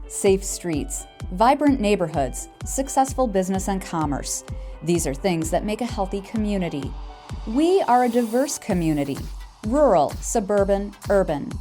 safe streets, vibrant neighborhoods, successful business and commerce. These are things that make a healthy community. We are a diverse community, rural, suburban, urban,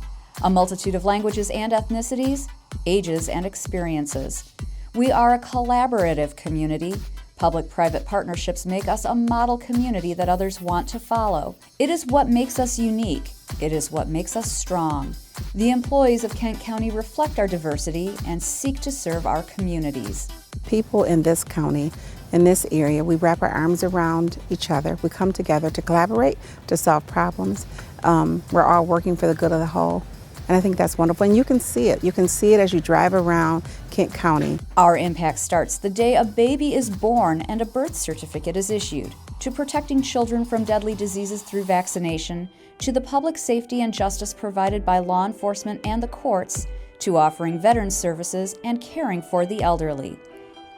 a multitude of languages and ethnicities, ages and experiences. We are a collaborative community. Public-private partnerships make us a model community that others want to follow. It is what makes us unique. It is what makes us strong. The employees of Kent County reflect our diversity and seek to serve our communities. People in this county, in this area, we wrap our arms around each other. We come together to collaborate, to solve problems. We're all working for the good of the whole. And I think that's wonderful. And you can see it. You can see it as you drive around Kent County. Our impact starts the day a baby is born and a birth certificate is issued, to protecting children from deadly diseases through vaccination, to the public safety and justice provided by law enforcement and the courts, to offering veterans services and caring for the elderly.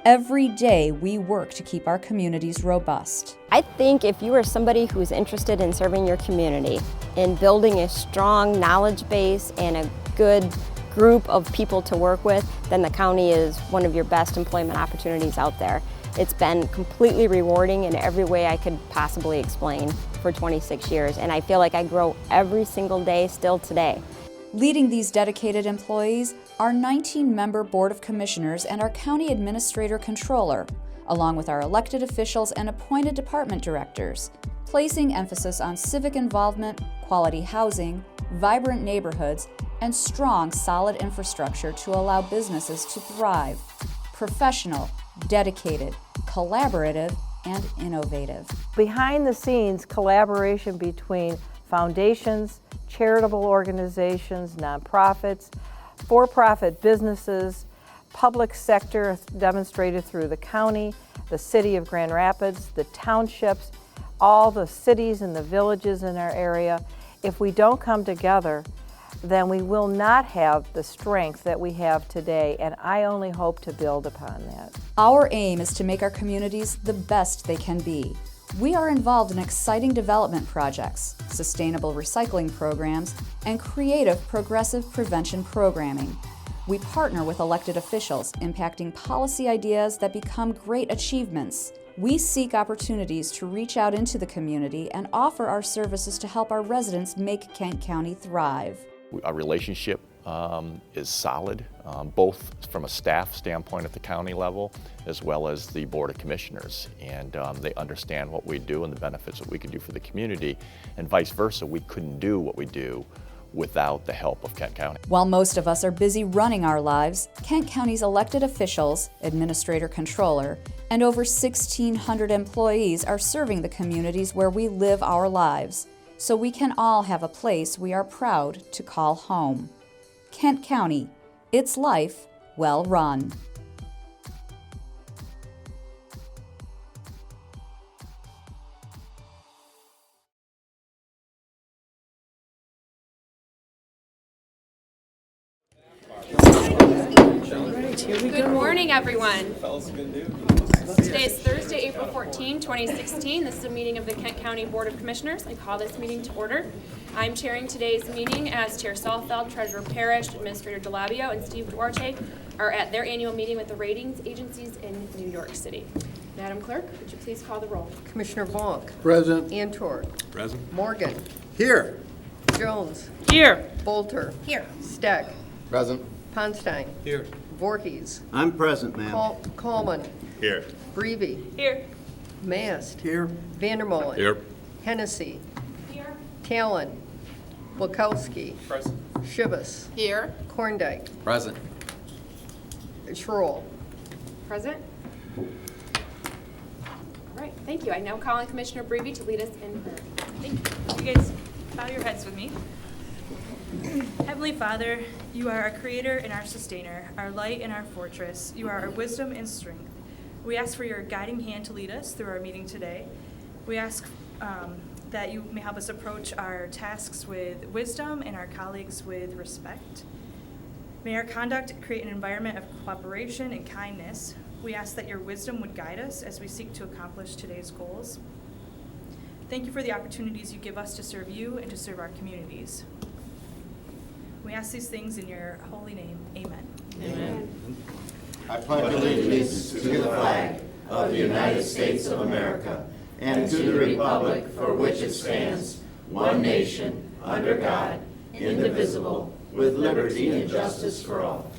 Every day we work to keep our communities robust. I think if you are somebody who's interested in serving your community, in building a strong knowledge base and a good group of people to work with, then the county is one of your best employment opportunities out there. It's been completely rewarding in every way I could possibly explain for 26 years, and I feel like I grow every single day still today. Leading these dedicated employees, our 19-member Board of Commissioners and our County Administrator Controller, along with our elected officials and appointed department directors, placing emphasis on civic involvement, quality housing, vibrant neighborhoods, and strong, solid infrastructure to allow businesses to thrive. Professional, dedicated, collaborative, and innovative. Behind the scenes, collaboration between foundations, charitable organizations, nonprofits, for-profit businesses, public sector demonstrated through the county, the city of Grand Rapids, the townships, all the cities and the villages in our area. If we don't come together, then we will not have the strength that we have today, and I only hope to build upon that. Our aim is to make our communities the best they can be. We are involved in exciting development projects, sustainable recycling programs, and creative progressive prevention programming. We partner with elected officials, impacting policy ideas that become great achievements. We seek opportunities to reach out into the community and offer our services to help our residents make Kent County thrive. Our relationship is solid, both from a staff standpoint at the county level as well as the Board of Commissioners. And they understand what we do and the benefits that we can do for the community, and vice versa. We couldn't do what we do without the help of Kent County. While most of us are busy running our lives, Kent County's elected officials, administrator controller, and over 1,600 employees are serving the communities where we live our lives, so we can all have a place we are proud to call home. Kent County, its life well run. Good morning, everyone. Today is Thursday, April 14, 2016. This is a meeting of the Kent County Board of Commissioners. I call this meeting to order. I'm chairing today's meeting as Chair Salfeld, Treasurer Parrish, Administrator DeLabio, and Steve Duarte are at their annual meeting with the ratings agencies in New York City. Madam Clerk, would you please call the roll? Commissioner Vonk. Present. Antor. Present. Morgan. Here. Jones. Here. Bolter. Here. Steck. Present. Ponstein. Here. Voorhees. I'm present, ma'am. Coleman. Here. Breevy. Here. Mast. Here. Vandermolen. Here. Hennessy. Here. Talon. Wilkowski. Present. Shibas. Here. Korndike. Present. Schroll. Present. All right, thank you. I now call on Commissioner Breevy to lead us in prayer. Thank you. You guys bow your heads with me. Heavenly Father, you are our creator and our sustainer, our light and our fortress. You are our wisdom and strength. We ask for your guiding hand to lead us through our meeting today. We ask that you may help us approach our tasks with wisdom and our colleagues with respect. May our conduct create an environment of cooperation and kindness. We ask that your wisdom would guide us as we seek to accomplish today's goals. Thank you for the opportunities you give us to serve you and to serve our communities. We ask these things in your holy name. Amen. I pledge allegiance to the flag of the United States of America and to the republic for which it stands, one nation, under God, indivisible, with liberty and justice for all.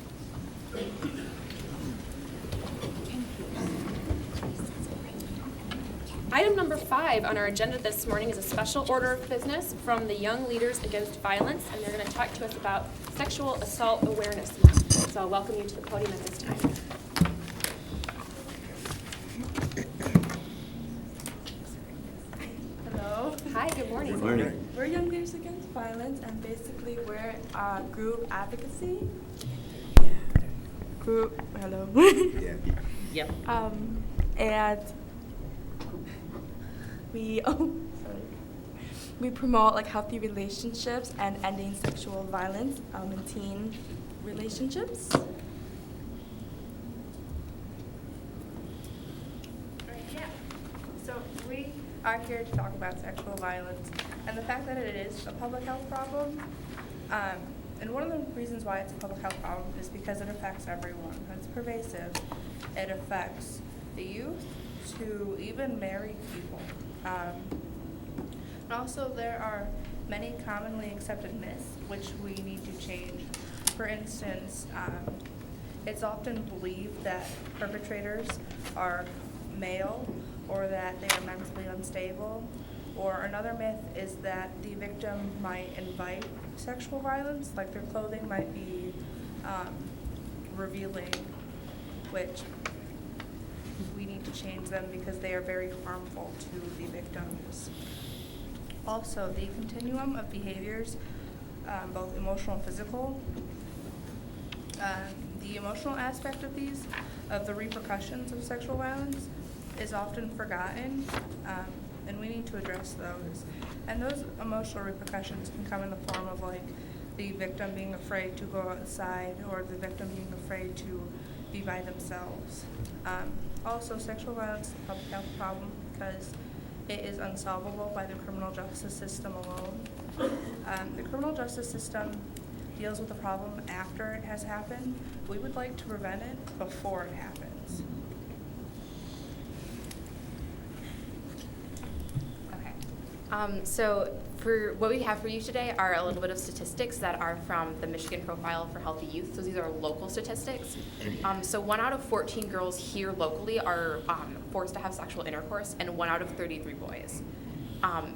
Item number 5 on our agenda this morning is a special order of business from the Young Leaders Against Violence, and they're going to talk to us about Sexual Assault Awareness Month. So I'll welcome you to the podium at this time. Hello. Hi, good morning. Good morning. We're Young Leaders Against Violence, and basically we're a group advocacy group. Hello. Yep. And we promote like healthy relationships and ending sexual violence in teen relationships. Yeah. So we are here to talk about sexual violence and the fact that it is a public health problem. And one of the reasons why it's a public health problem is because it affects everyone. It's pervasive. It affects the youth to even married people. And also there are many commonly accepted myths which we need to change. For instance, it's often believed that perpetrators are male or that they are mentally unstable. Or another myth is that the victim might invite sexual violence, like their clothing might be revealing, which we need to change them because they are very harmful to the victims. Also, the continuum of behaviors, both emotional and physical, the emotional aspect of these, of the repercussions of sexual violence, is often forgotten, and we need to address those. And those emotional repercussions can come in the form of like the victim being afraid to go outside or the victim being afraid to be by themselves. Also, sexual violence is a public health problem because it is unsolvable by the criminal justice system alone. The criminal justice system deals with the problem after it has happened. We would like to prevent it before it happens. So for what we have for you today are a little bit of statistics that are from the Michigan Profile for Healthy Youth. So these are local statistics. So 1 out of 14 girls here locally are forced to have sexual intercourse, and 1 out of 33 boys.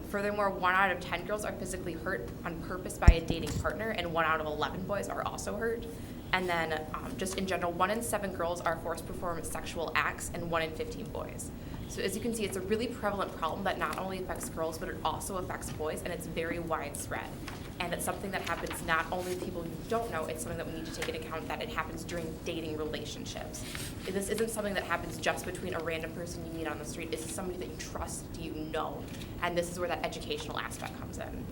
Furthermore, 1 out of 10 girls are physically hurt on purpose by a dating partner, and 1 out of 11 boys are also hurt. And then just in general, 1 in 7 girls are forced to perform sexual acts, and 1 in 15 boys. So as you can see, it's a really prevalent problem that not only affects girls, but it also affects boys, and it's very widespread. And it's something that happens not only to people you don't know, it's something that we need to take into account that it happens during dating relationships. This isn't something that happens just between a random person you meet on the street. This is somebody that you trust, you know, and this is where that educational aspect comes in.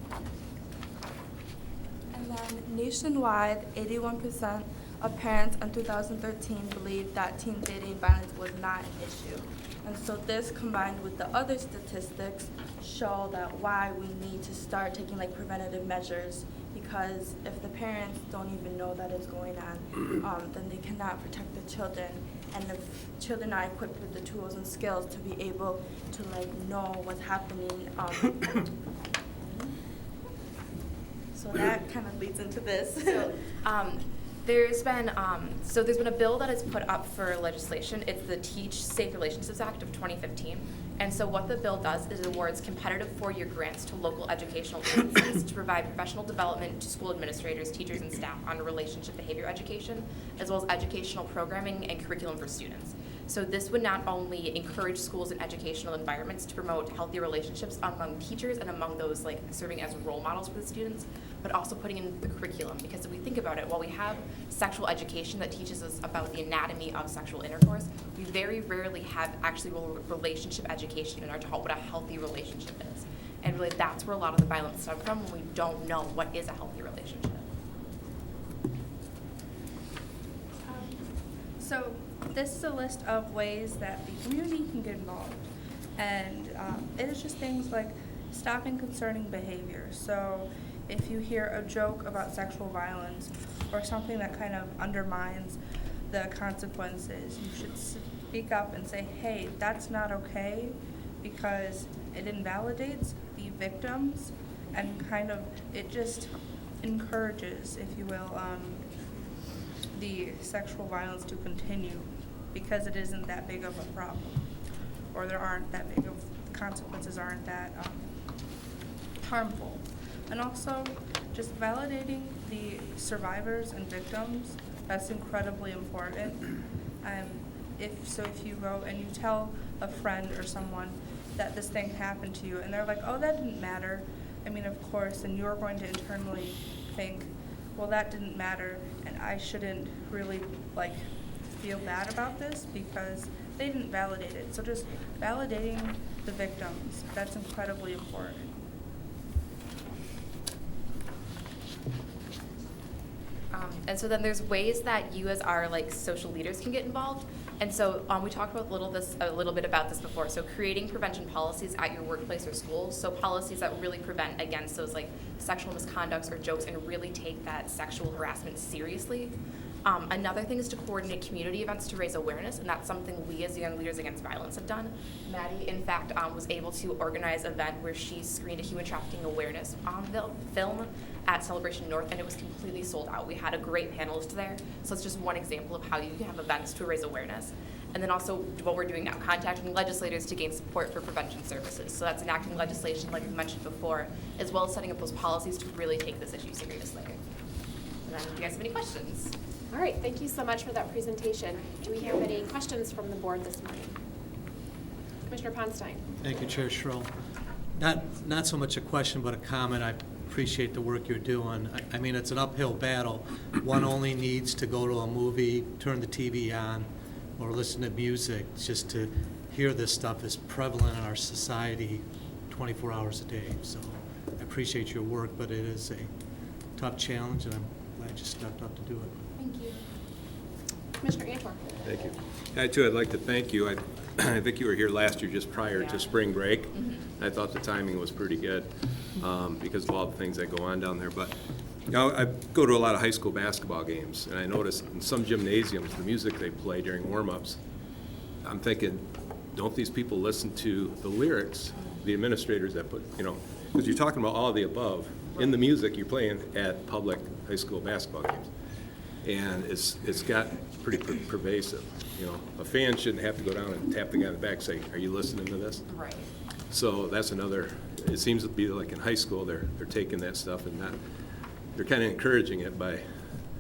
And then nationwide, 81% of parents in 2013 believed that teen dating violence was not an issue. And so this combined with the other statistics show that why we need to start taking like preventative measures, because if the parents don't even know that it's going on, then they cannot protect the children. And if children are equipped with the tools and skills to be able to like know what's happening, so that kind of leads into this. So, there's been a bill that is put up for legislation. It's the Teach Safe Relationships Act of 2015. And so what the bill does is it awards competitive 4-year grants to local educational agencies to provide professional development to school administrators, teachers, and staff on relationship behavior education, as well as educational programming and curriculum for students. So this would not only encourage schools and educational environments to promote healthy relationships among teachers and among those like serving as role models for the students, but also putting in the curriculum. Because if we think about it, while we have sexual education that teaches us about the anatomy of sexual intercourse, we very rarely have actually relationship education in our to what a healthy relationship is. And really that's where a lot of the violence stems from, when we don't know what is a healthy relationship. So this is a list of ways that the community can get involved. And it is just things like stopping concerning behavior. So if you hear a joke about sexual violence or something that kind of undermines the consequences, you should speak up and say, hey, that's not okay, because it invalidates the victims and kind of, it just encourages, if you will, the sexual violence to continue, because it isn't that big of a problem, or there aren't that big of consequences, aren't that harmful. And also just validating the survivors and victims, that's incredibly important. If you go and you tell a friend or someone that this thing happened to you and they're like, oh, that didn't matter, I mean, of course, and you're going to internally think, well, that didn't matter, and I shouldn't really feel bad about this because they didn't validate it. So just validating the victims, that's incredibly important. And so then there's ways that you as our social leaders can get involved. And so we talked about a little bit about this before. So creating prevention policies at your workplace or school. So policies that really prevent against those sexual misconducts or jokes and really take that sexual harassment seriously. Another thing is to coordinate community events to raise awareness, and that's something we as Young Leaders Against Violence have done. Maddie, in fact, was able to organize an event where she screened a human trafficking awareness film at Celebration North, and it was completely sold out. We had a great panelist there, so it's just one example of how you can have events to raise awareness. And then also what we're doing now, contacting legislators to gain support for prevention services. So that's enacting legislation like we mentioned before, as well as setting up those policies to really take this issue seriously. And then do you guys have any questions? All right, thank you so much for that presentation. Do we have any questions from the board this morning? Commissioner Ponstein. Thank you, Chair Schroll. Not so much a question, but a comment. I appreciate the work you're doing. I mean, it's an uphill battle. One only needs to go to a movie, turn the TV on, or listen to music just to hear this stuff is prevalent in our society 24 hours a day. So I appreciate your work, but it is a tough challenge, and I'm glad you stepped up to do it. Thank you. Commissioner Antor. Thank you. I, too, I'd like to thank you. I think you were here last year just prior to spring break. I thought the timing was pretty good because of all the things that go on down there. But I go to a lot of high school basketball games, and I notice in some gymnasiums, the music they play during warm-ups, I'm thinking, don't these people listen to the lyrics, the administrators that put, because you're talking about all of the above in the music you're playing at public high school basketball games. And it's got pretty pervasive. A fan shouldn't have to go down and tap the guy in the back and say, are you listening to this? Right. So that's another, it seems to be like in high school, they're taking that stuff and they're kind of encouraging it by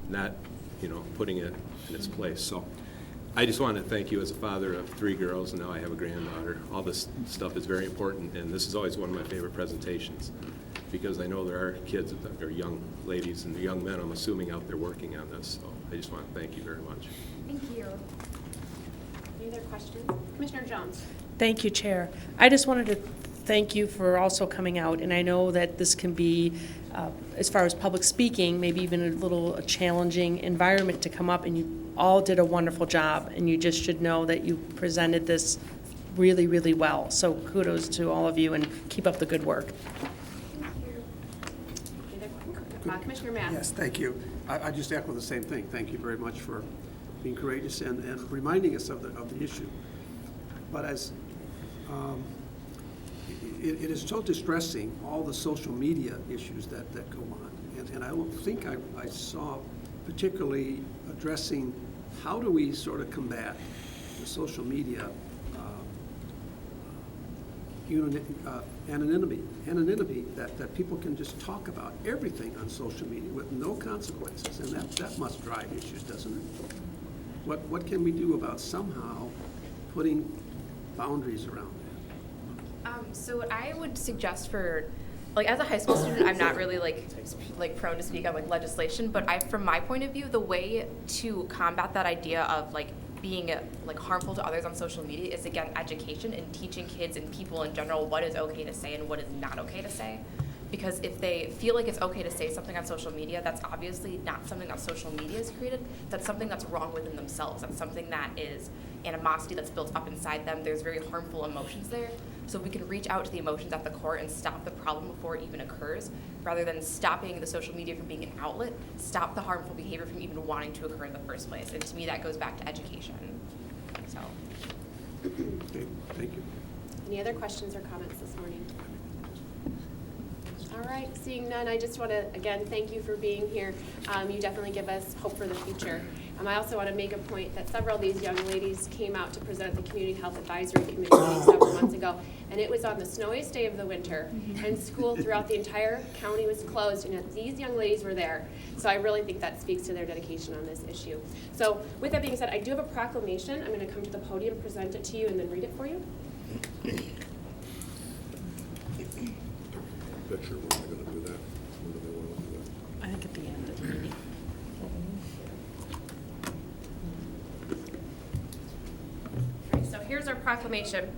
not, putting it in its place. So I just want to thank you as a father of 3 girls, and now I have a granddaughter. All this stuff is very important, and this is always one of my favorite presentations, because I know there are kids, there are young ladies and young men, I'm assuming, out there working on this. So I just want to thank you very much. Thank you. Any other questions? Commissioner Jones. Thank you, Chair. I just wanted to thank you for also coming out, and I know that this can be, as far as public speaking, maybe even a challenging environment to come up, and you all did a wonderful job, and you just should know that you presented this really, really well. So kudos to all of you, and keep up the good work. Commissioner Mass. Yes, thank you. I just echo the same thing. Thank you very much for being courageous and reminding us of the issue. But as it is so distressing, all the social media issues that go on. And I don't think I saw particularly addressing how do we sort of combat the social media anonymity that people can just talk about everything on social media with no consequences, and that must drive issues, doesn't it? What can we do about somehow putting boundaries around that? So what I would suggest for, as a high school student, I'm not really prone to speak on legislation, but from my point of view, the way to combat that idea of being harmful to others on social media is, again, education and teaching kids and people in general what is okay to say and what is not okay to say. Because if they feel like it's okay to say something on social media, that's obviously not something that social media has created. That's something that's wrong within themselves. That's something that is animosity that's built up inside them. There's very harmful emotions there. So we can reach out to the emotions at the core and stop the problem before it even occurs, rather than stopping the social media from being an outlet, stop the harmful behavior from even wanting to occur in the first place. And to me, that goes back to education. So. Okay, thank you. Any other questions or comments this morning? All right, seeing none, I just want to, again, thank you for being here. You definitely give us hope for the future. I also want to make a point that several of these young ladies came out to present the Community Health Advisory Committee meeting several months ago, and it was on the snowiest day of the winter, and school throughout the entire county was closed, and yet these young ladies were there. So I really think that speaks to their dedication on this issue. So with that being said, I do have a proclamation. I'm going to come to the podium, present it to you, and then read it for you. Picture, when are they going to do that? When do they want to do that? I think at the end of the meeting. So here's our proclamation.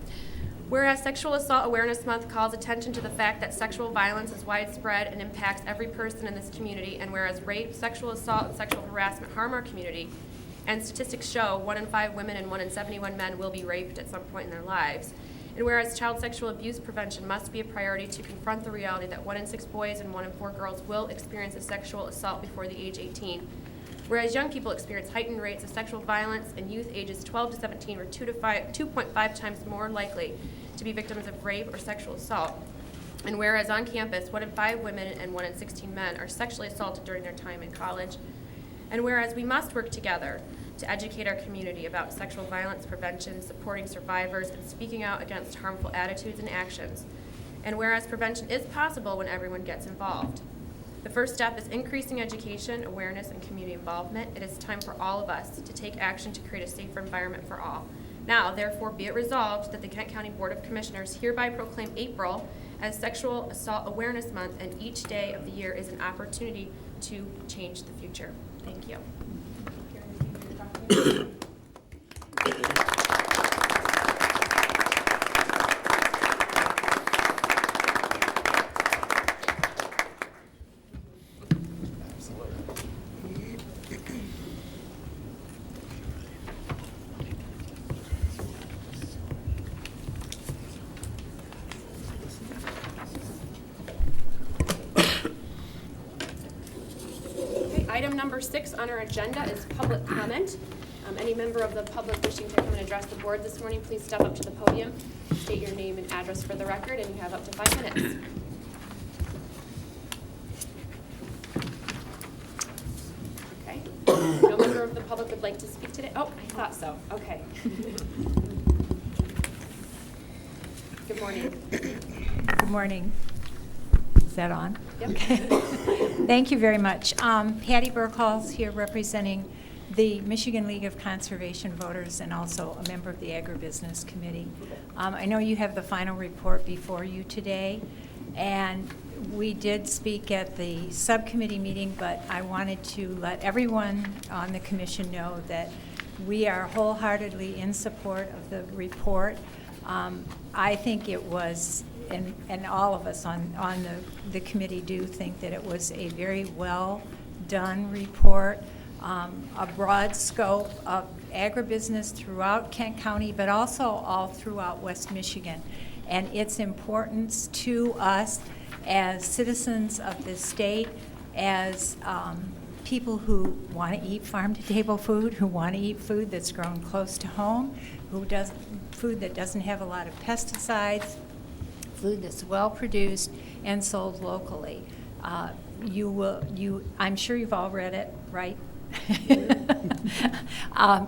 Whereas Sexual Assault Awareness Month calls attention to the fact that sexual violence is widespread and impacts every person in this community, and whereas rape, sexual assault, and sexual harassment harm our community, and statistics show 1 in 5 women and 1 in 71 men will be raped at some point in their lives, and whereas child sexual abuse prevention must be a priority to confront the reality that 1 in 6 boys and 1 in 4 girls will experience a sexual assault before the age 18, whereas young people experience heightened rates of sexual violence, and youth ages 12 to 17 are 2.5 times more likely to be victims of rape or sexual assault. And whereas on campus, 1 in 5 women and 1 in 16 men are sexually assaulted during their time in college. And whereas we must work together to educate our community about sexual violence prevention, supporting survivors, and speaking out against harmful attitudes and actions. And whereas prevention is possible when everyone gets involved. The first step is increasing education, awareness, and community involvement. It is time for all of us to take action to create a safer environment for all. Now, therefore, be it resolved that the Kent County Board of Commissioners hereby proclaim April as Sexual Assault Awareness Month, and each day of the year is an opportunity to change the future. Thank you. Item number 6 on our agenda is public comment. Any member of the public wishing to come and address the board this morning, please step up to the podium, state your name and address for the record, and you have up to 5 minutes. Okay. No member of the public would like to speak today? Oh, I thought so. Okay. Good morning. Good morning. Is that on? Yep. Okay. Thank you very much. Patty Burkhalls here representing the Michigan League of Conservation Voters and also a member of the Agribusiness Committee. I know you have the final report before you today, and we did speak at the subcommittee meeting, but I wanted to let everyone on the commission know that we are wholeheartedly in support of the report. I think it was, and all of us on the committee do think that it was a very well done report, a broad scope of agribusiness throughout Kent County, but also all throughout West Michigan, and its importance to us as citizens of this state, as people who want to eat farm-to-table food, who want to eat food that's grown close to home, food that doesn't have a lot of pesticides, food that's well produced and sold locally. I'm sure you've all read it, right?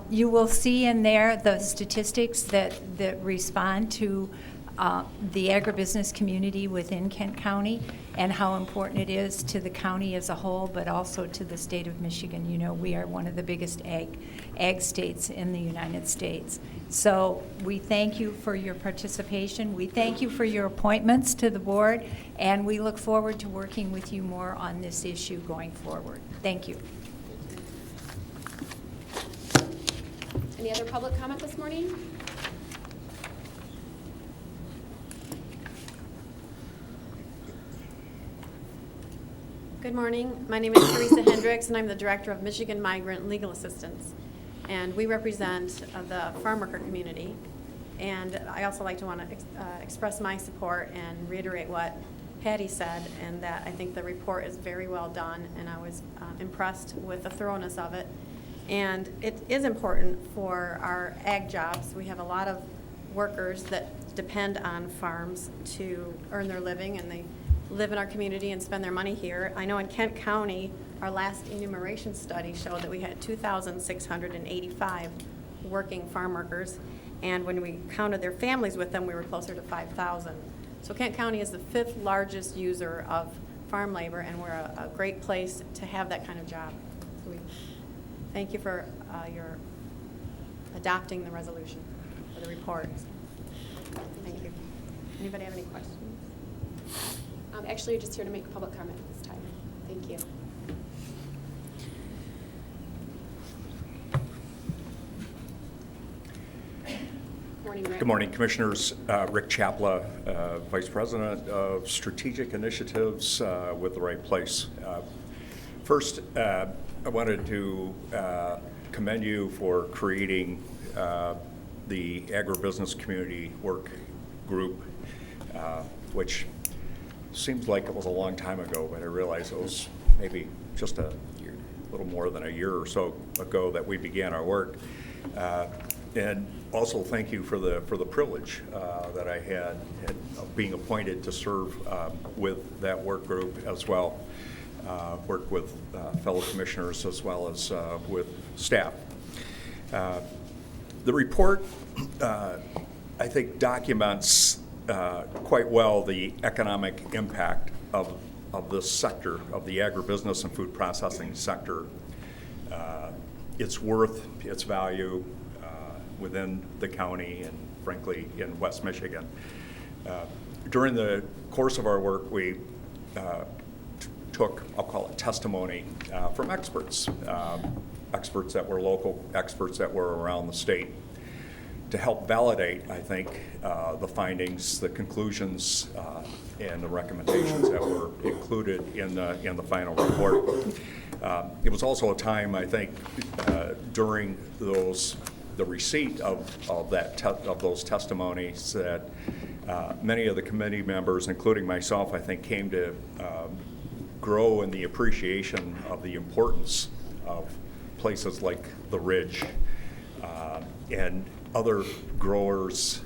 You will see in there the statistics that respond to the agribusiness community within Kent County and how important it is to the county as a whole, but also to the state of Michigan. You know, we are one of the biggest ag states in the United States. So we thank you for your participation. We thank you for your appointments to the board, and we look forward to working with you more on this issue going forward. Thank you. Any other public comment this morning? Good morning. My name is Teresa Hendricks, and I'm the Director of Michigan Migrant Legal Assistance. And we represent the farm worker community. And I also like to want to express my support and reiterate what Patty said, and that I think the report is very well done, and I was impressed with the thoroughness of it. And it is important for our ag jobs. We have a lot of workers that depend on farms to earn their living, and they live in our community and spend their money here. I know in Kent County, our last enumeration study showed that we had 2,685 working farm workers, and when we counted their families with them, we were closer to 5,000. So Kent County is the 5th largest user of farm labor, and we're a great place to have that kind of job. So we thank you for your adopting the resolution for the report. Thank you. Anybody have any questions? Actually, you're just here to make a public comment this time. Thank you. Morning, Rick. Good morning, Commissioners. Rick Chapla, Vice President of Strategic Initiatives with The Right Place. First, I wanted to commend you for creating the Agribusiness Community Work Group, which seems like it was a long time ago, but I realize it was maybe just a little more than a year or so ago that we began our work. And also thank you for the privilege that I had of being appointed to serve with that work group as well, work with fellow commissioners as well as with staff. The report, I think, documents quite well the economic impact of this sector, of the agribusiness and food processing sector, its worth, its value within the county and frankly in West Michigan. During the course of our work, we took, I'll call it testimony from experts, experts that were local, experts that were around the state, to help validate, I think, the findings, the conclusions, and the recommendations that were included in the final report. It was also a time, I think, during the receipt of those testimonies that many of the committee members, including myself, I think, came to grow in the appreciation of the importance of places like the Ridge and other growers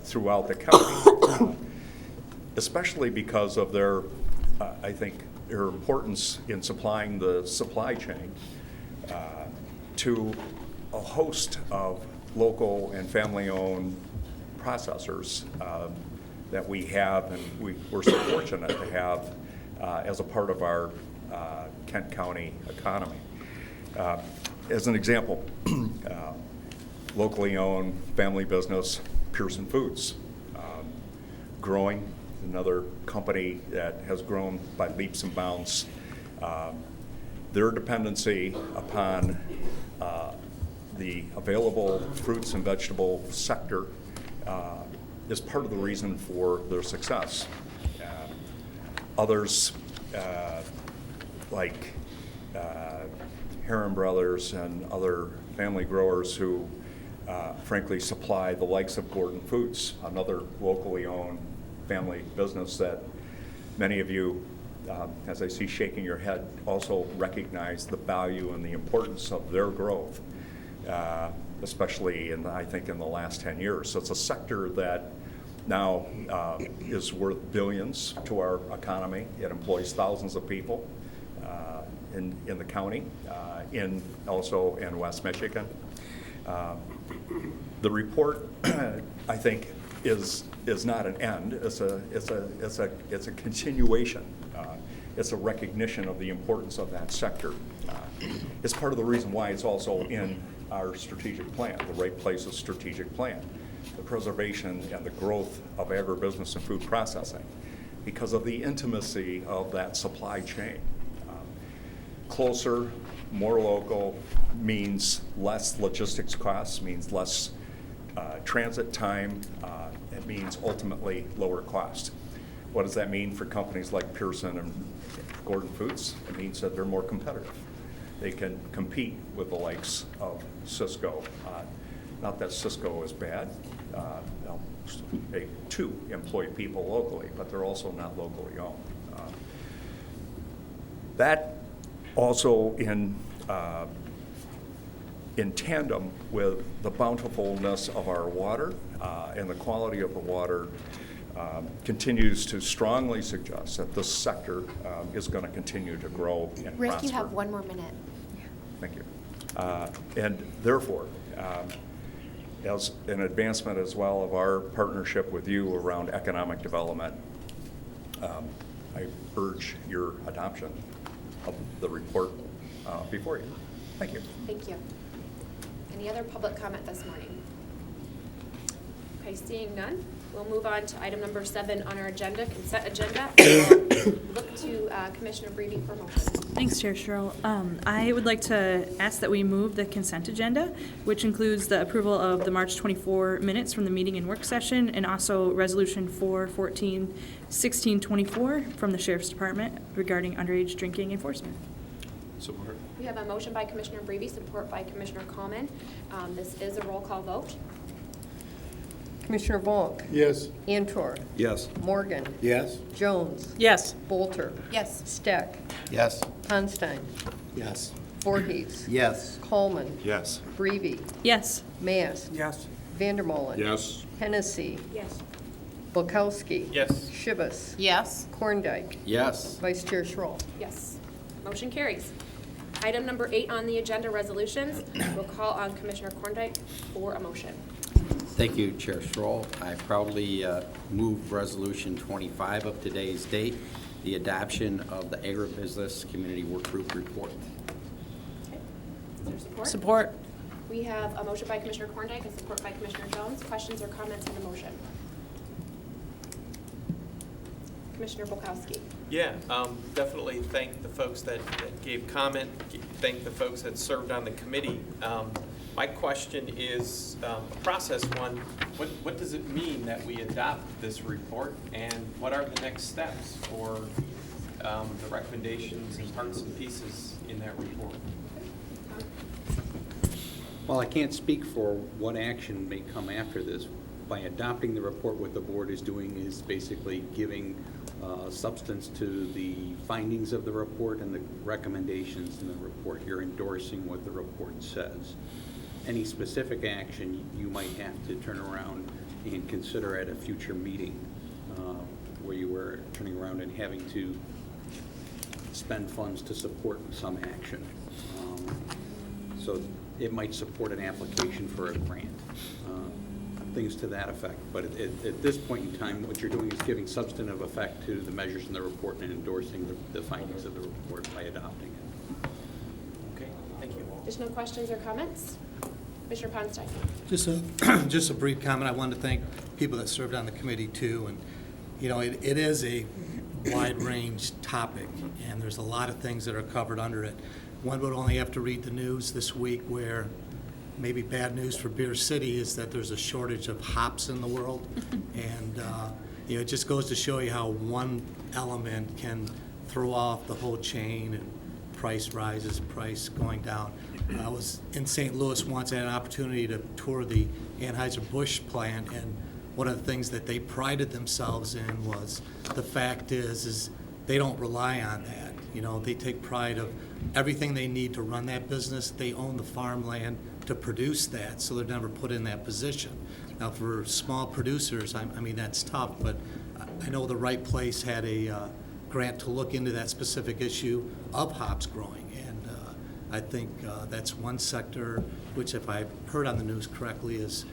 throughout the county, especially because of their, I think, their importance in supplying the supply chain to a host of local and family-owned processors that we have, and we're so fortunate to have as a part of our Kent County economy. As an example, locally owned family business, Pearson Foods, growing, another company that has grown by leaps and bounds. Their dependency upon the available fruits and vegetable sector is part of the reason for their success. Others, like Heron Brothers and other family growers who frankly supply the likes of Gordon Foods, another locally owned family business that many of you, as I see shaking your head, also recognize the value and the importance of their growth, especially I think in the last 10 years. So it's a sector that now is worth billions to our economy. It employs thousands of people in the county, also in West Michigan. The report, I think, is not an end. It's a continuation. It's a recognition of the importance of that sector. It's part of the reason why it's also in our strategic plan, the Right Places strategic plan, the preservation and the growth of agribusiness and food processing, because of the intimacy of that supply chain. Closer, more local means less logistics costs, means less transit time. It means ultimately lower cost. What does that mean for companies like Pearson and Gordon Foods? It means that they're more competitive. They can compete with the likes of Sysco not that Cisco is bad. They too employ people locally, but they're also not locally owned. That also in tandem with the bountifulness of our water and the quality of the water continues to strongly suggest that this sector is going to continue to grow and Rick, prosper. you have 1 more minute. Thank you. And therefore, as an advancement as well of our partnership with you around economic development, I urge your adoption of the report before you. Thank you. Thank you. Any other public comment this morning? Okay, seeing none, we'll move on to item number 7 on our agenda, consent agenda. Look to Commissioner Brevey for motion. Thanks, Chair Sherrill. I would like to ask that we move the consent agenda, which includes the approval of the March 24 minutes from the meeting and work session, and also Resolution 414-1624 from the Sheriff's Department regarding underage drinking enforcement. Support. We have a motion by Commissioner Brevey, support by Commissioner Coleman. This is a roll call vote. Commissioner Volk. Yes. Antor. Yes. Morgan. Yes. Jones. Yes. Bolter. Yes. Steck. Yes. Ponstein. Yes. Voorhees. Yes. Coleman. Yes. Brevey. Yes. Mast. Yes. Vandermolen. Yes. Hennessy. Yes. Bulkowski. Yes. Shibus. Yes. Korndike. Yes. Vice Chair Schroll. Yes. Motion carries. Item number 8 on the agenda, resolutions. We'll call on Commissioner Korndike for a motion. Thank you, Chair Stroll. I proudly move Resolution 25 of today's date, the adoption of the Agribusiness Community Work Group Report. Okay. Is there support? Support. We have a motion by Commissioner Korndike and support by Commissioner Jones. Questions or comments on the motion? Commissioner Bulkowski. Yeah, definitely thank the folks that gave comment, thank the folks that served on the committee. My question is a process one. What does it mean that we adopt this report, and what are the next steps for the recommendations and parts and pieces in that report? Well, I can't speak for what action may come after this. By adopting the report, what the board is doing is basically giving substance to the findings of the report and the recommendations in the report. You're endorsing what the report says. Any specific action you might have to turn around and consider at a future meeting where you were turning around and having to spend funds to support some action. So it might support an application for a grant, things to that effect. But at this point in time, what you're doing is giving substantive effect to the measures in the report and endorsing the findings of the report by adopting it. Okay, thank you. Additional questions or comments? Commissioner Ponstein. Just a brief comment. I wanted to thank people that served on the committee too. And you know, it is a wide range topic, and there's a lot of things that are covered under it. One would only have to read the news this week where maybe bad news for Beer City is that there's a shortage of hops in the world. And you know, it just goes to show you how one element can throw off the whole chain, and price rises, price going down. I was in St. Louis once, I had an opportunity to tour the Anheuser-Busch plant, and one of the things that they prided themselves in was the fact is they don't rely on that. You know, they take pride of everything they need to run that business. They own the farmland to produce that, so they're never put in that position. Now, for small producers, I mean, that's tough, but I know the Right Place had a grant to look into that specific issue of hops growing, and I think that's one sector which, if I heard on the news correctly, is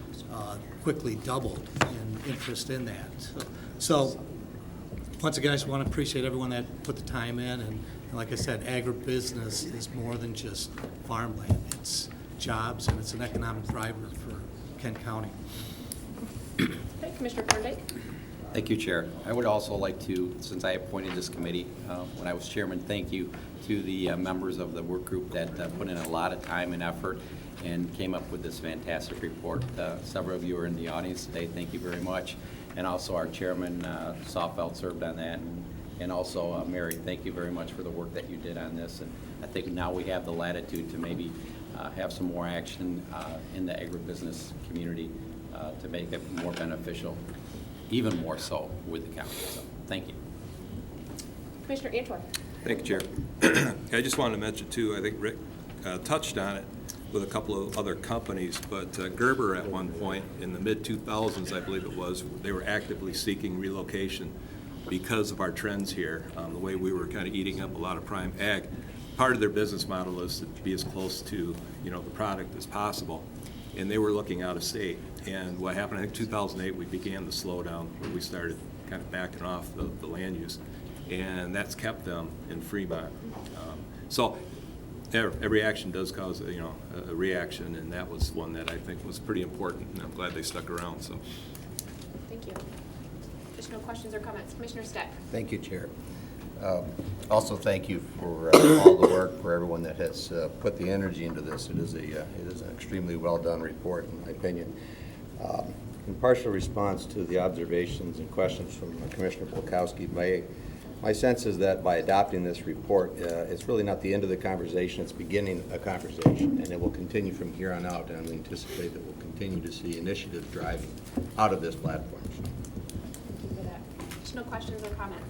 quickly doubled in interest in that. So once again, I just want to appreciate everyone that put the time in, and like I said, agribusiness is more than just farmland. It's jobs, and it's an economic driver for Kent County. Okay, Commissioner Korndike. Thank you, Chair. I would also like to, since I appointed this committee when I was chairman, thank you to the members of the work group that put in a lot of time and effort and came up with this fantastic report. Several of you are in the audience today. Thank you very much. And also our chairman, Sofeld, served on that. And also, Mary, thank you very much for the work that you did on this. And I think now we have the latitude to maybe have some more action in the agribusiness community to make it more beneficial, even more so with the county. So, thank you. Commissioner Antor. Thank you, Chair. I just wanted to mention too, I think Rick touched on it with a couple of other companies, but Gerber at one point in the mid-2000s, I believe it was, they were actively seeking relocation because of our trends here, the way we were kind of eating up a lot of prime ag. Part of their business model is to be as close to, the product as possible, and they were looking out of state. And what happened, I think 2008, we began the slowdown where we started kind of backing off the land use, and that's kept them in Fremont. So every action does cause, a reaction, and that was one that I think was pretty important, and I'm glad they stuck around. So, Thank you. Additional questions or comments? Commissioner Steck. Thank you, Chair. Also, thank you for all the work, for everyone that has put the energy into this. It is an extremely well done report, in my opinion. In partial response to the observations and questions from Commissioner Polkowski, my sense is that by adopting this report, it's really not the end of the conversation, it's beginning a conversation, and it will continue from here on out, and we anticipate that we'll continue to see initiatives driving out of this platform. Thank you for that. Additional questions or comments?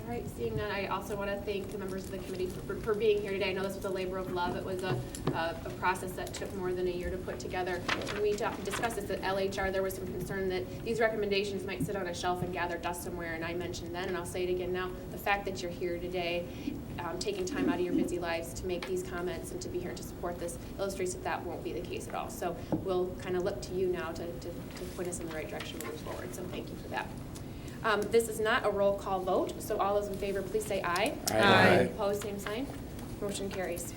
All right, seeing none, I also want to thank the members of the committee for being here today. I know this was a labor of love. It was a process that took more than a year to put together. When we discussed this at LHR, there was some concern that these recommendations might sit on a shelf and gather dust somewhere, and I mentioned then, and I'll say it again now, the fact that you're here today, taking time out of your busy lives to make these comments and to be here to support this illustrates that won't be the case at all. So we'll kind of look to you now to point us in the right direction moving forward, so thank you for that. This is not a roll call vote, so all those in favor, please say aye. Aye. Opposed, same sign. Motion carries.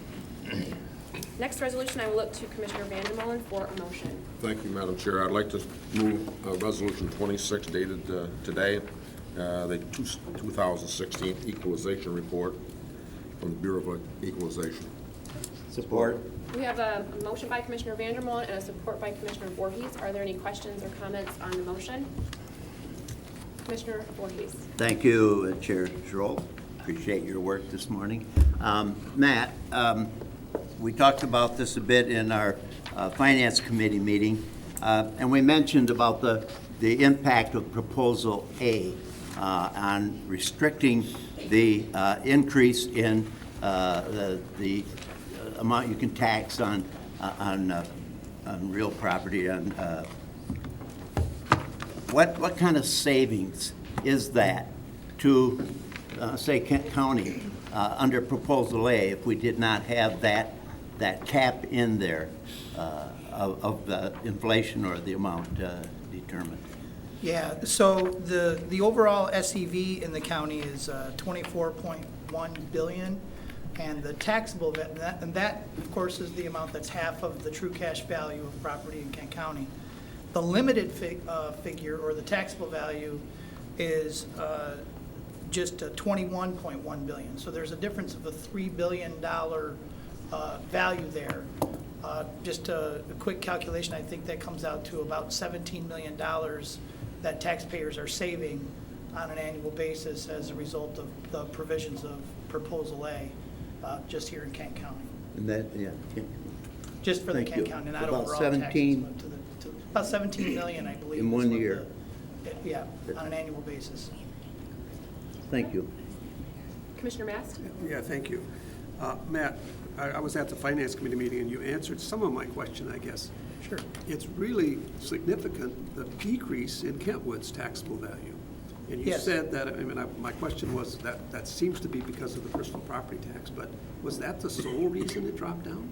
Next resolution, I will look to Commissioner Vandermolen for a motion. Thank you, Madam Chair. I'd like to move Resolution 26 dated today, the 2016 Equalization Report from the Bureau of Equalization. Support. We have a motion by Commissioner Vandermolen and a support by Commissioner Voorhees. Are there any questions or comments on the motion? Commissioner Voorhees. Thank you, Chair Schroll. Appreciate your work this morning. Matt, we talked about this a bit in our Finance Committee meeting, and we mentioned about the impact of Proposal A on restricting the increase in the amount you can tax on real property. What kind of savings is that to, say, Kent County under Proposal A if we did not have that cap in there of the inflation or the amount determined? Yeah, so the overall SEV in the county is 24.1 billion, and the taxable, and that of course is the amount that's half of the true cash value of property in Kent County. The limited figure, or the taxable value, is just 21.1 billion. So there's a difference of a $3 billion value there. Just a quick calculation, I think that comes out to about $17 million that taxpayers are saving on an annual basis as a result of the provisions of Proposal A, just here in Kent County. And that, yeah. Just for the Kent County, not overall taxes, but to about 17 million, I believe. In 1 year. Yeah, on an annual basis. Thank you. Commissioner Mast? Yeah, thank you. Matt, I was at the Finance Committee meeting, and you answered some of my question, I guess. Sure. It's really significant, the decrease in Kentwood's taxable value. And you said that, I mean, my question was that seems to be because of the personal property tax, but was that the sole reason it dropped down?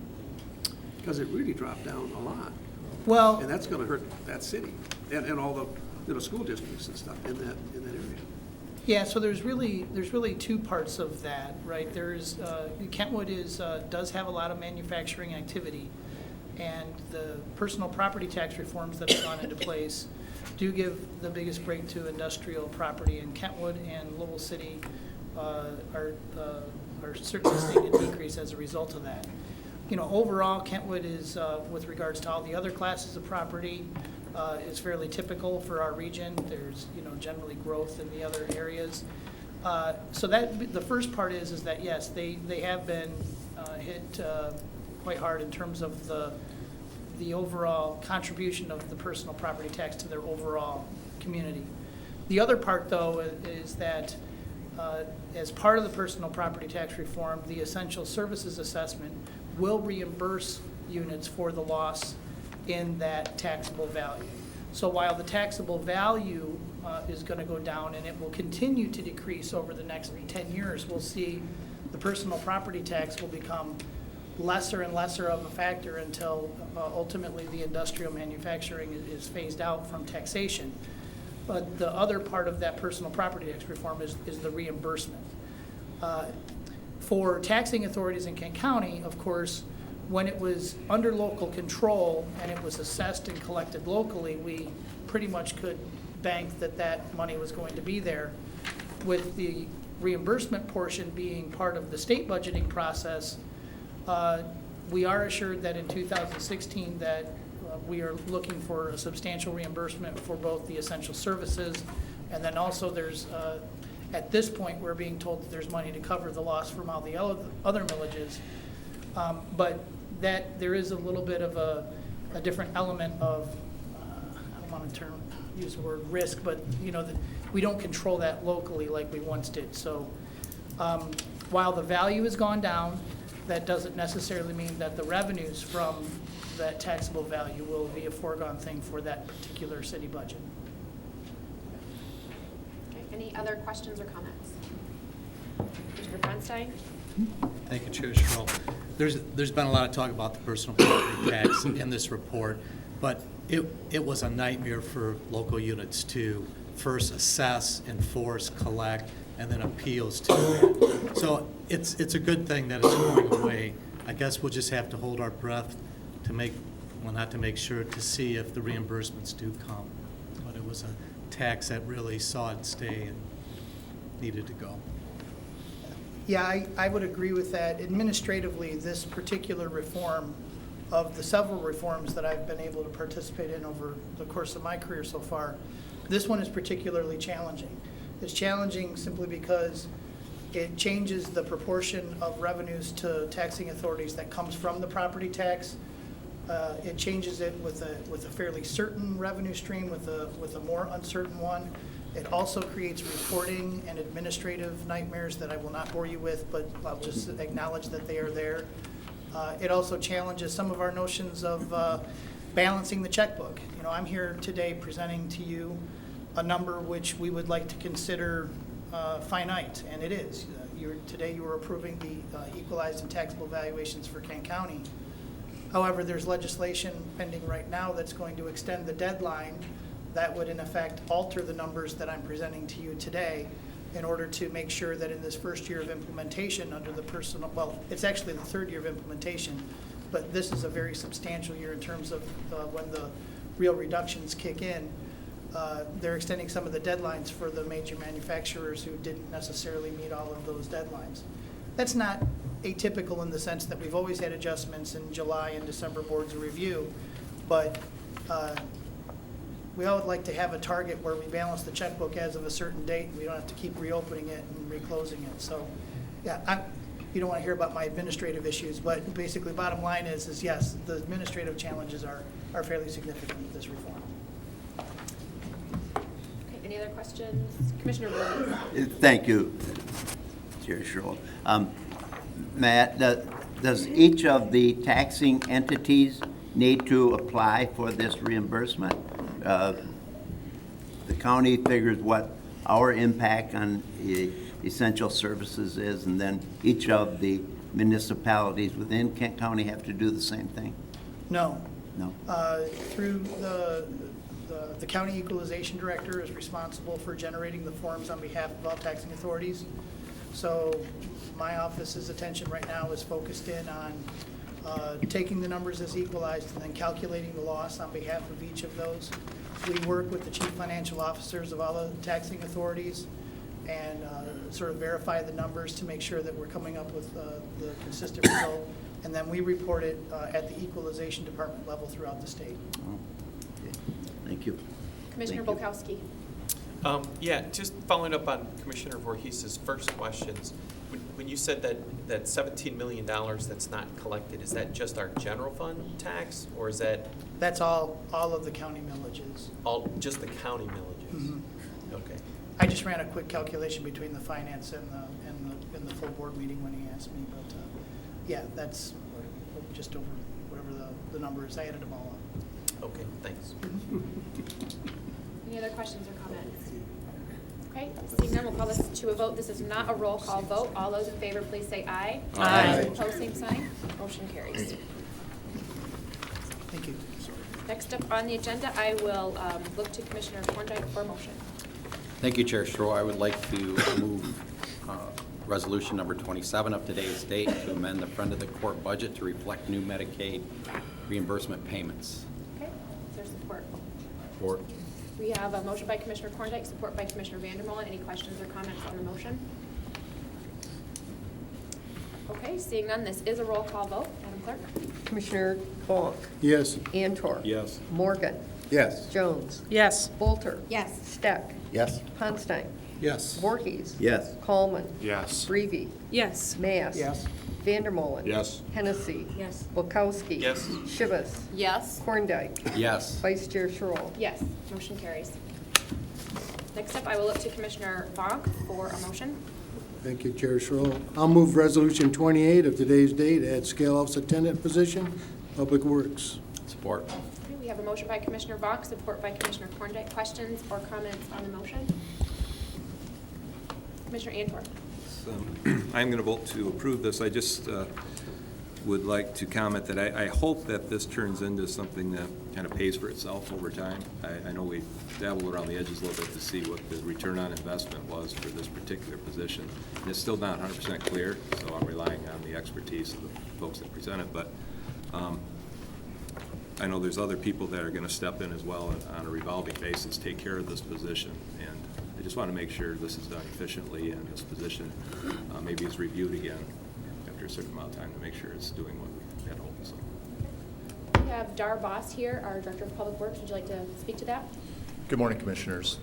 Because it really dropped down a lot. Well, and that's going to hurt that city and all the school districts and stuff in that area. Yeah, so there's really two parts of that, right? There's Kentwood does have a lot of manufacturing activity, and the personal property tax reforms that have gone into place do give the biggest break to industrial property, and Kentwood and Lowell City are certainly seeing a decrease as a result of that. You know, overall, Kentwood is, with regards to all the other classes of property, is fairly typical for our region. There's, generally growth in the other areas. So that the first part is that yes, they have been hit quite hard in terms of the overall contribution of the personal property tax to their overall community. The other part, though, is that as part of the personal property tax reform, the essential services assessment will reimburse units for the loss in that taxable value. So while the taxable value is going to go down and it will continue to decrease over the next 10 years, we'll see the personal property tax will become lesser and lesser of a factor until ultimately the industrial manufacturing is phased out from taxation. But the other part of that personal property tax reform is the reimbursement. For taxing authorities in Kent County, of course, when it was under local control and it was assessed and collected locally, we pretty much could bank that that money was going to be there. With the reimbursement portion being part of the state budgeting process, we are assured that in 2016 that we are looking for a substantial reimbursement for both the essential services, and then also there's, at this point, we're being told that there's money to cover the loss from all the other millages. But that there is a little bit of a different element of, I don't want to use the word risk, but that we don't control that locally like we once did. So while the value has gone down, that doesn't necessarily mean that the revenues from that taxable value will be a foregone thing for that particular city budget. Okay, any other questions or comments? Commissioner Feinstein? Thank you, Chair Schroll. There's been a lot of talk about the personal property tax in this report, but it was a nightmare for local units to first assess, enforce, collect, and then appeals to that. So it's a good thing that it's going away. I guess we'll just have to hold our breath to to see if the reimbursements do come. But it was a tax that really saw it stay and needed to go. Yeah, I would agree with that. Administratively, this particular reform of the several reforms that I've been able to participate in over the course of my career so far, this one is particularly challenging. It's challenging simply because it changes the proportion of revenues to taxing authorities that comes from the property tax. It changes it with a fairly certain revenue stream with a more uncertain one. It also creates reporting and administrative nightmares that I will not bore you with, but I'll just acknowledge that they are there. It also challenges some of our notions of balancing the checkbook. I'm here today presenting to you a number which we would like to consider finite, and it is. Today you are approving the equalized and taxable valuations for Kent County. However, there's legislation pending right now that's going to extend the deadline that would in effect alter the numbers that I'm presenting to you today in order to make sure that in this first year of implementation under the personal, well, it's actually the third year of implementation, but this is a very substantial year in terms of when the real reductions kick in. They're extending some of the deadlines for the major manufacturers who didn't necessarily meet all of those deadlines. That's not atypical in the sense that we've always had adjustments in July and December boards of review, but we all would like to have a target where we balance the checkbook as of a certain date and we don't have to keep reopening it and reclosing it. So, yeah, you don't want to hear about my administrative issues, but basically bottom line is yes, the administrative challenges are fairly significant with this reform. Okay, any other questions? Commissioner Burns? Thank you, Chair Schroll. Matt, does each of the taxing entities need to apply for this reimbursement? The county figures what our impact on essential services is, and then each of the municipalities within Kent County have to do the same thing? No. No? Through the county equalization director is responsible for generating the forms on behalf of all taxing authorities. So my office's attention right now is focused in on taking the numbers as equalized and then calculating the loss on behalf of each of those. We work with the chief financial officers of all the taxing authorities and sort of verify the numbers to make sure that we're coming up with the consistent result. And then we report it at the equalization department level throughout the state. Oh, okay. Thank you. Commissioner Thank you. Bolkowski? Yeah, just following up on Commissioner Voorhees' first questions. When you said that $17 million that's not collected, is that just our general fund tax, or is that That's all of the county millages. all, just the county millages? Mhm. Okay. I just ran a quick calculation between the finance and the full board meeting when he asked me, but, yeah, that's just over whatever the number is. I added them all up. Okay, thanks. Any other questions or comments? Okay, seeing none, we'll call this to a vote. This is not a roll call vote. All those in favor, please say aye. Aye. Opposed, same sign. Motion carries. Thank you. Next up on the agenda, I will look to Commissioner Thorndike for a motion. Thank you, Chair Stroh. I would like to move resolution number 27 of today's date to amend the front of the court budget to reflect new Medicaid reimbursement payments. Okay, is there support? Support. We have a motion by Commissioner Thorndike, support by Commissioner Vandermolen. Any questions or comments on the motion? Okay, seeing none, this is a roll call vote. Madam Clerk? Commissioner Bonk. Yes. Antor. Yes. Morgan. Yes. Jones. Yes. Bolter. Yes. Steck. Yes. Ponstein. Yes. Voorhees. Yes. Coleman. Yes. Breivy. Yes. Mass. Yes. Vandermolen. Yes. Hennessy. Yes. Bulkowski. Yes. Shivas. Yes. Korndike. Yes. Vice Chair Schroll. Yes, motion carries. Next up, I will look to Commissioner Vonk for a motion. Thank you, Chair Schroll. I'll move Resolution 28 of today's date, add scale office attendant position, Public Works. Support. Okay, we have a motion by Commissioner Vonk, support by Commissioner Thorndike. Questions or comments on the motion? Commissioner Antor. I'm going to vote to approve this. I just would like to comment that I hope that this turns into something that kind of pays for itself over time. I know we dabbled around the edges a little bit to see what the return on investment was for this particular position. And it's still not 100% clear, so I'm relying on the expertise of the folks that present it. But I know there's other people that are going to step in as well on a revolving basis, take care of this position. And I just want to make sure this is done efficiently and this position maybe is reviewed again after a certain amount of time to make sure it's doing what we had hoped. So. We have Dar Boss here, our Director of Public Works. Would you like to speak to that? Good morning, Commissioners.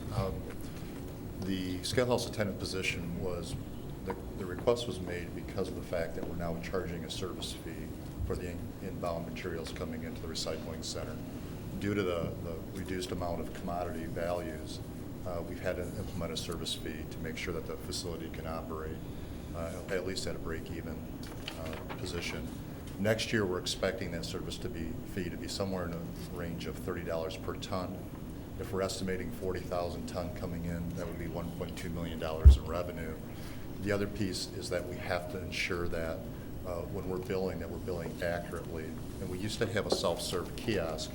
The scale house attendant position was, the request was made because of the fact that we're now charging a service fee for the inbound materials coming into the recycling center. Due to the reduced amount of commodity values, we've had to implement a service fee to make sure that the facility can operate at least at a break-even position. Next year, we're expecting that service fee to be somewhere in a range of $30 per ton. If we're estimating 40,000 ton coming in, that would be $1.2 million in revenue. The other piece is that we have to ensure that when we're billing, that we're billing accurately. And we used to have a self-serve kiosk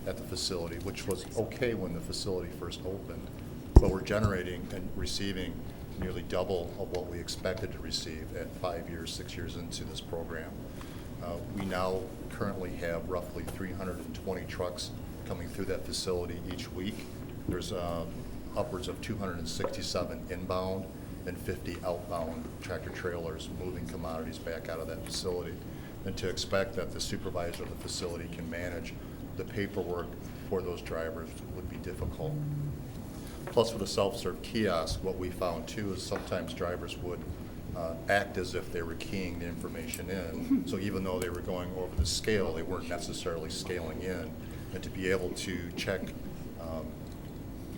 at the facility, which was okay when the facility first opened, but we're generating and receiving nearly double of what we expected to receive at 5 years, 6 years into this program. We now currently have roughly 320 trucks coming through that facility each week. There's upwards of 267 inbound and 50 outbound tractor trailers moving commodities back out of that facility. And to expect that the supervisor of the facility can manage the paperwork for those drivers would be difficult. Plus, for the self-serve kiosk, what we found too is sometimes drivers would act as if they were keying the information in. So even though they were going over the scale, they weren't necessarily scaling in. And to be able to check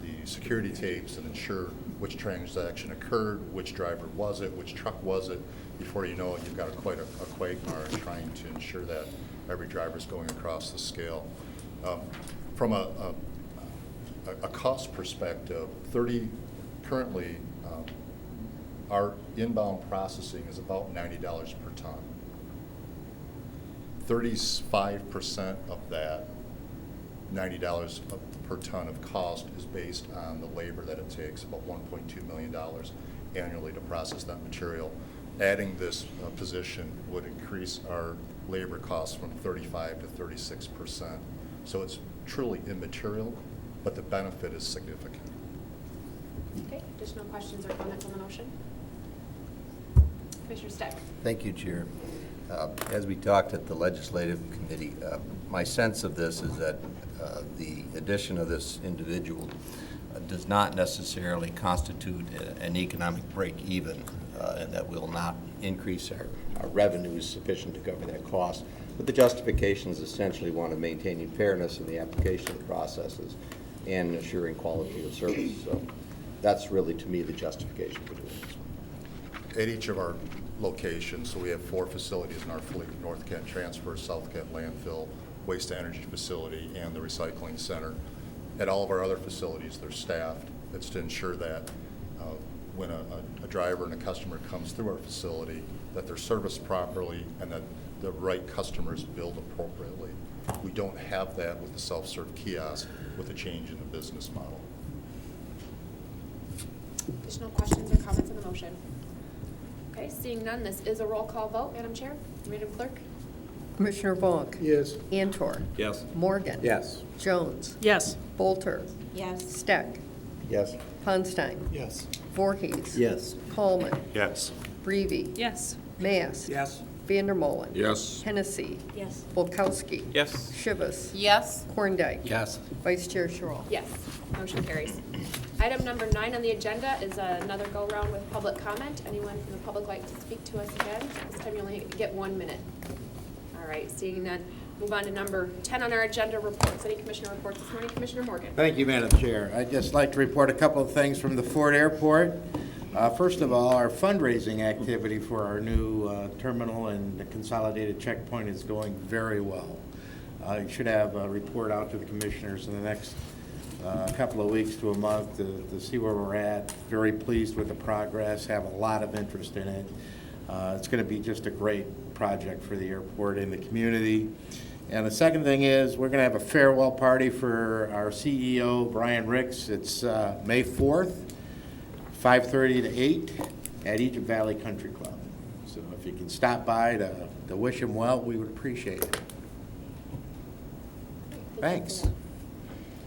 the security tapes and ensure which transaction occurred, which driver was it, which truck was it, before you know it, you've got quite a quagmire trying to ensure that every driver's going across the scale. From a cost perspective, currently our inbound processing is about $90 per ton. 35% of that $90 per ton of cost is based on the labor that it takes, about $1.2 million annually to process that material. Adding this position would increase our labor costs from 35 to 36%. So it's truly immaterial, but the benefit is significant. Okay, additional questions or comments on the motion? Commissioner Steck. Thank you, Chair. As we talked at the Legislative Committee, my sense of this is that the addition of this individual does not necessarily constitute an economic break-even and that will not increase our revenues sufficient to cover that cost. But the justifications essentially want to maintain fairness in the application of processes and assuring quality of service. So that's really, to me, the justification for doing this. At each of our locations, so we have 4 facilities in our fleet: North Kent Transfer, South Kent Landfill, Waste to Energy Facility, and the Recycling Center. At all of our other facilities, they're staffed. It's to ensure that when a driver and a customer comes through our facility, that they're serviced properly and that the right customer is billed appropriately. We don't have that with the self-serve kiosk with a change in the business model. Additional questions or comments on the motion? Okay, seeing none, this is a roll call vote. Madam Chair, Madam Clerk? Commissioner Vonk. Yes. Antor. Yes. Morgan. Yes. Jones. Yes. Bolter. Yes. Steck. Yes. Ponstein. Yes. Voorhees. Yes. Coleman. Yes. Breivy. Yes. Mass. Yes. Vandermolen. Yes. Hennessy. Yes. Volkowski. Yes. Shivas. Yes. Korndike. Yes. Vice Chair Schroll. Yes, motion carries. Item number 9 on the agenda is another go-around with public comment. Anyone from the public like to speak to us again? This time you only get 1 minute. All right, seeing none, move on to number 10 on our agenda, reports. Any commissioner reports this morning? Commissioner Morgan. Thank you, Madam Chair. I'd just like to report a couple of things from the Ford Airport. First of all, our fundraising activity for our new terminal and the consolidated checkpoint is going very well. You should have a report out to the commissioners in the next couple of weeks to a month to see where we're at. Very pleased with the progress, have a lot of interest in it. It's going to be just a great project for the airport and the community. And the second thing is we're going to have a farewell party for our CEO, Brian Ricks. It's May 4th, 5:30 to 8 at Egypt Valley Country Club. So if you can stop by to wish him well, we would appreciate it. Thanks.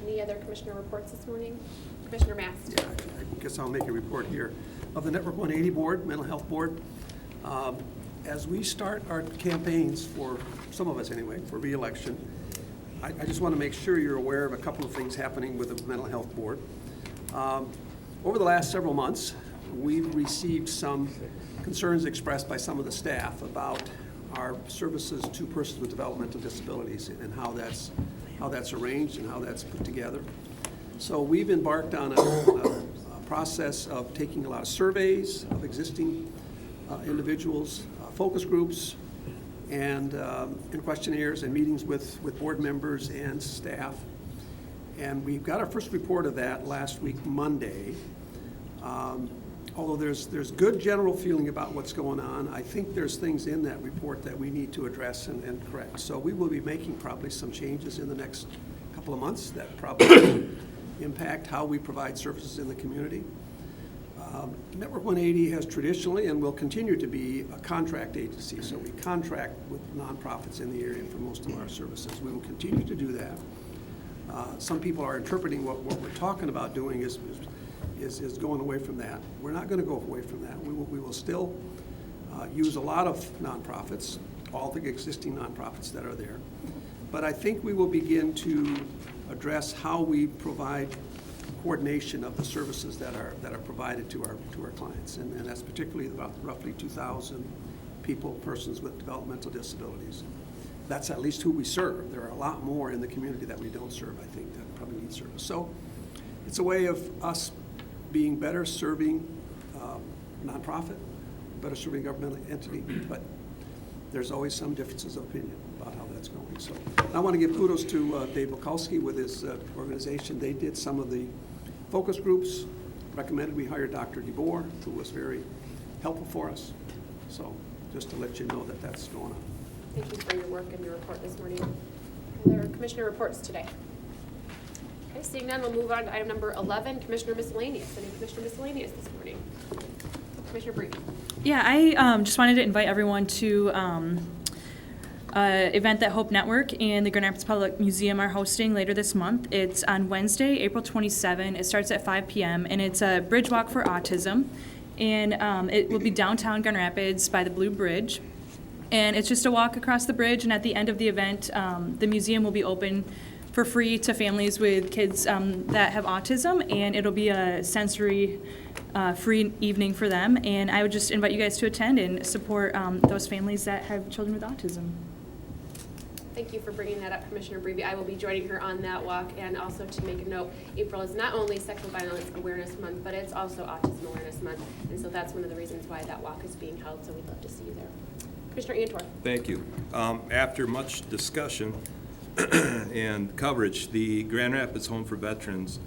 Any other commissioner reports this morning? Commissioner Mast. Yeah, I guess I'll make a report here. Of the Network 180 Board, Mental Health Board, as we start our campaigns, for some of us anyway, for re-election, I just want to make sure you're aware of a couple of things happening with the Mental Health Board. Over the last several months, we've received some concerns expressed by some of the staff about our services to persons with developmental disabilities and how that's arranged and how that's put together. So we've embarked on a process of taking a lot of surveys of existing individuals, focus groups, and questionnaires and meetings with board members and staff. And we got our first report of that last week, Monday. Although there's good general feeling about what's going on, I think there's things in that report that we need to address and correct. So we will be making probably some changes in the next couple of months that probably impact how we provide services in the community. Network 180 has traditionally and will continue to be a contract agency, so we contract with nonprofits in the area for most of our services. We will continue to do that. Some people are interpreting what we're talking about doing is going away from that. We're not going to go away from that. We will still use a lot of nonprofits, all the existing nonprofits that are there. But I think we will begin to address how we provide coordination of the services that are provided to our clients, and that's particularly about roughly 2,000 persons with developmental disabilities. That's at least who we serve. There are a lot more in the community that we don't serve, I think, that probably need service. So it's a way of us being better serving nonprofit, better serving governmental entity, but there's always some differences of opinion about how that's going. So I want to give kudos to Dave Bukowski with his organization. They did some of the focus groups, recommended we hire Dr. DeBoer, who was very helpful for us. So just to let you know that that's going on. Thank you for your work and your report this morning. Are there commissioner reports today? Okay, seeing none, we'll move on to item number 11, Commissioner Miscellaneous. Any Commissioner Miscellaneous this morning? Commissioner Bree. Yeah, I just wanted to invite everyone to event that Hope Network and the Grand Rapids Public Museum are hosting later this month. It's on Wednesday, April 27. It starts at 5 p.m. and it's a bridge walk for autism. And it will be downtown Grand Rapids by the Blue Bridge. And it's just a walk across the bridge, and at the end of the event, the museum will be open for free to families with kids that have autism, and it'll be a sensory free evening for them. And I would just invite you guys to attend and support those families that have children with autism. Thank you for bringing that up, Commissioner Breve. I will be joining her on that walk, and also to make a note, April is not only Sexual Violence Awareness Month, but it's also Autism Awareness Month, and so that's one of the reasons why that walk is being held, so we'd love to see you there. Commissioner Antor. Thank you. After much discussion and coverage, the Grand Rapids Home for Veterans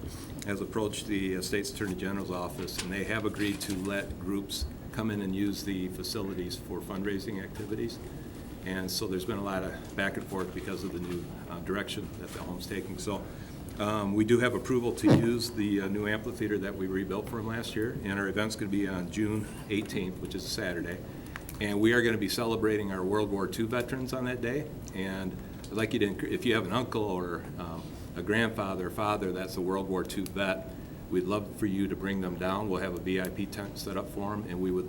has approached the State's Attorney General's office, and they have agreed to let groups come in and use the facilities for fundraising activities. And so there's been a lot of back and forth because of the new direction that the home's taking. So we do have approval to use the new amphitheater that we rebuilt for them last year, and our event's going to be on June 18th, which is a Saturday. And we are going to be celebrating our World War II veterans on that day. And I'd like you to, if you have an uncle or a grandfather or father that's a World War II vet, we'd love for you to bring them down. We'll have a VIP tent set up for them, and we would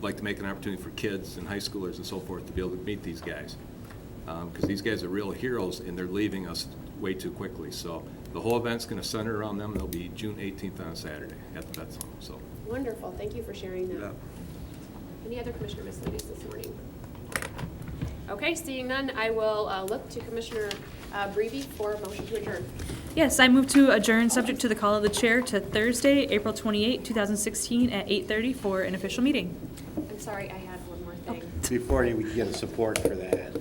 like to make an opportunity for kids and high schoolers and so forth to be able to meet these guys. Because these guys are real heroes, and they're leaving us way too quickly. So the whole event's going to center around them, and it'll be June 18th on a Saturday at the Vets Home. So. Wonderful. Thank you for sharing that. Yeah. Any other commissioner miscellaneous this morning? Okay, seeing none, I will look to Commissioner Breve for a motion to adjourn. Yes, I move to adjourn, subject to the call of the chair, to Thursday, April 28, 2016 at 8:30 for an official meeting. I'm sorry, I had one more thing. Before you would get a support for that.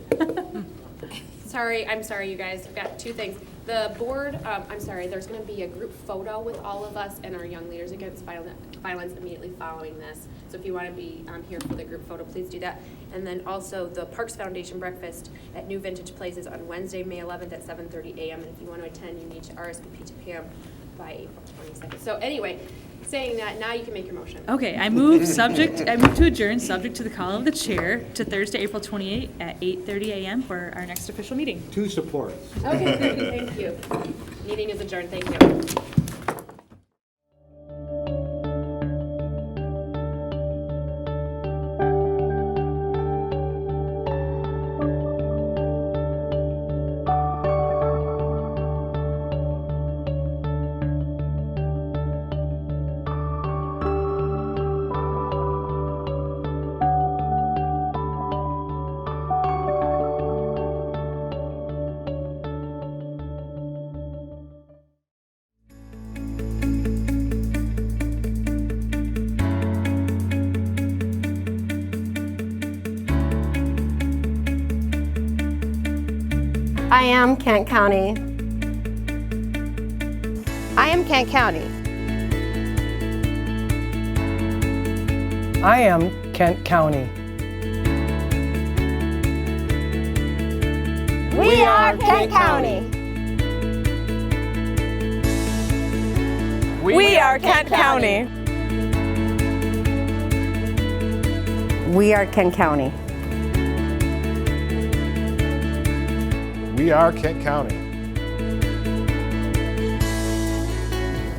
I'm sorry, you guys. I've got two things. The board, there's going to be a group photo with all of us and our Young Leaders Against Violence immediately following this. So if you want to be here for the group photo, please do that. And then also the Parks Foundation breakfast at New Vintage Places on Wednesday, May 11th at 7:30 a.m. And if you want to attend, you need to RSVP to Pam by April 22nd. So anyway, saying that, now you can make your motion. Okay, I move to adjourn, subject to the call of the chair, to Thursday, April 28 at 8:30 a.m. for our next official meeting. To support. Okay, great. Thank you. Meeting is adjourned. Thank you. I am Kent County. I am Kent County. I am Kent County. We are Kent County. We are Kent County. We are Kent County. We are Kent County.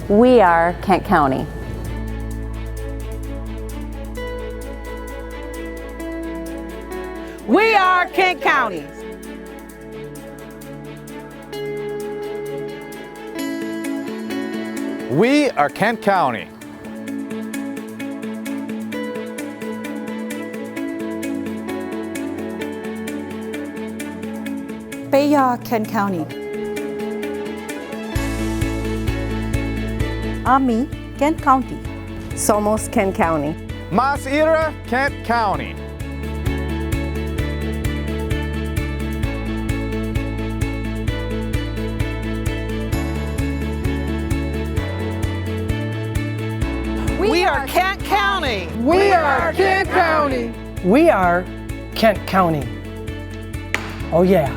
We are Kent County. We are Kent County. We are Kent County. Bayard, Kent County. Ami, Kent County. Somos, Kent County. Mas Ira, Kent County. We are Kent County. We are Kent County. We are Kent County. Oh yeah.